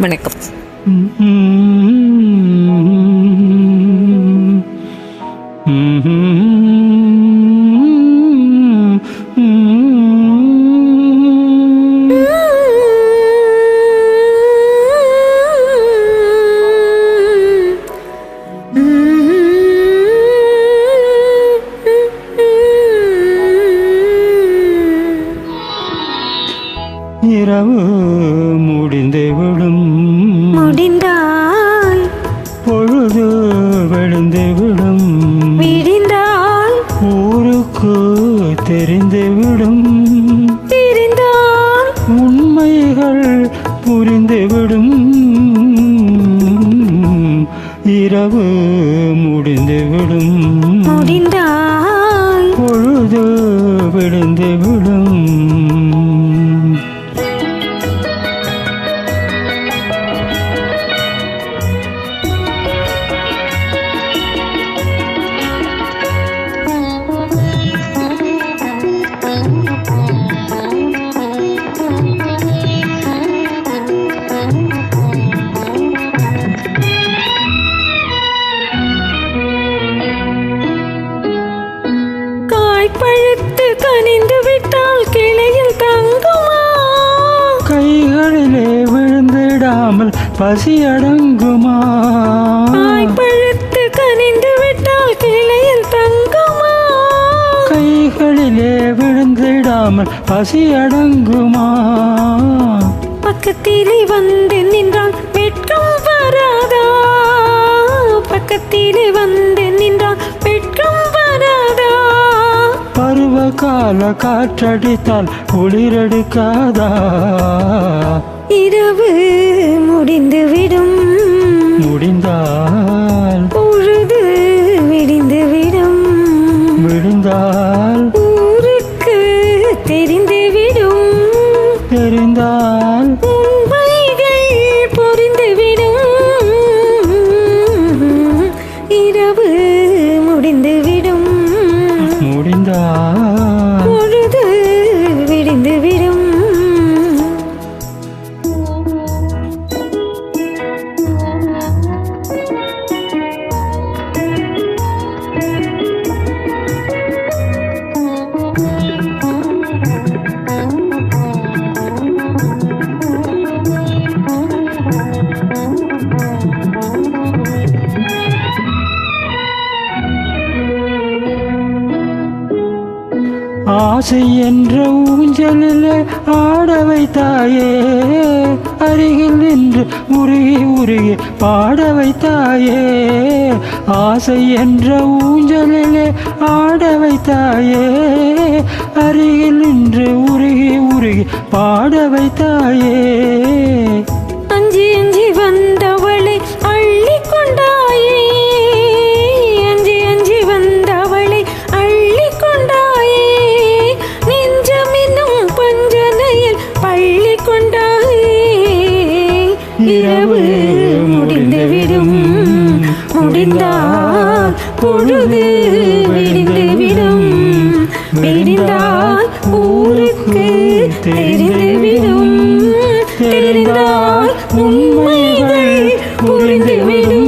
வணக்கம். இரவு முடிந்துவிடும், முடிந்தால் பொழுது விழுந்துவிடும், விடிந்தால் ஊருக்கு தெரிந்துவிடும், தெரிந்தால் உண்மைகள் புரிந்துவிடும். இரவு முடிந்துவிடும், முடிந்தால் பொழுது விழுந்துவிடும். பழுத்து கனிந்து விட்டால் கிளையில் தங்குமா? கைகளிலே விழுந்திடாமல் பசி அடங்குமா? பழுத்து கனிந்து விட்டால் கிளையில் தங்குமா? கைகளிலே விழுந்திடாமல் பசி அடங்குமா? பக்கத்திலே வந்து நின்றால் வெட்கம் வராதா? பக்கத்திலே வந்து நின்றால் வெட்கம் வராதா? பருவ கால காற்றடித்தால் குளிரெடுக்காதா? இரவு முடிந்துவிடும், முடிந்தால் பொழுது விடிந்துவிடும், விழுந்தால் ஊருக்கு தெரிந்துவிடும், தெரிந்தால் உண்மைகள் புரிந்துவிடும். இரவு முடிந்துவிடும், முடிந்தால் பொழுது விடிந்துவிடும். ஆசை என்ற ஊஞ்சலிலே ஆட வைத்தாயே, அருகில் நின்று உருகி உருகி பாட வைத்தாயே. ஆசை என்ற ஊஞ்சலிலே ஆட வைத்தாயே, அருகில் நின்று உருகி உருகி பாட வைத்தாயே. அஞ்சி அஞ்சி வந்தவளை அள்ளி கொண்டாயே, அஞ்சி அஞ்சி வந்தவளை அள்ளி கொண்டாயே. நெஞ்சமின்னும் பஞ்சனையில் பள்ளி கொண்டாயே. இரவு முடிந்துவிடும், முடிந்தால் பொழுது விடிந்துவிடும், விடிந்தால் ஊருக்கு தெரிந்துவிடும், தெரிந்தால் உண்மைகள் புரிந்துவிடும்.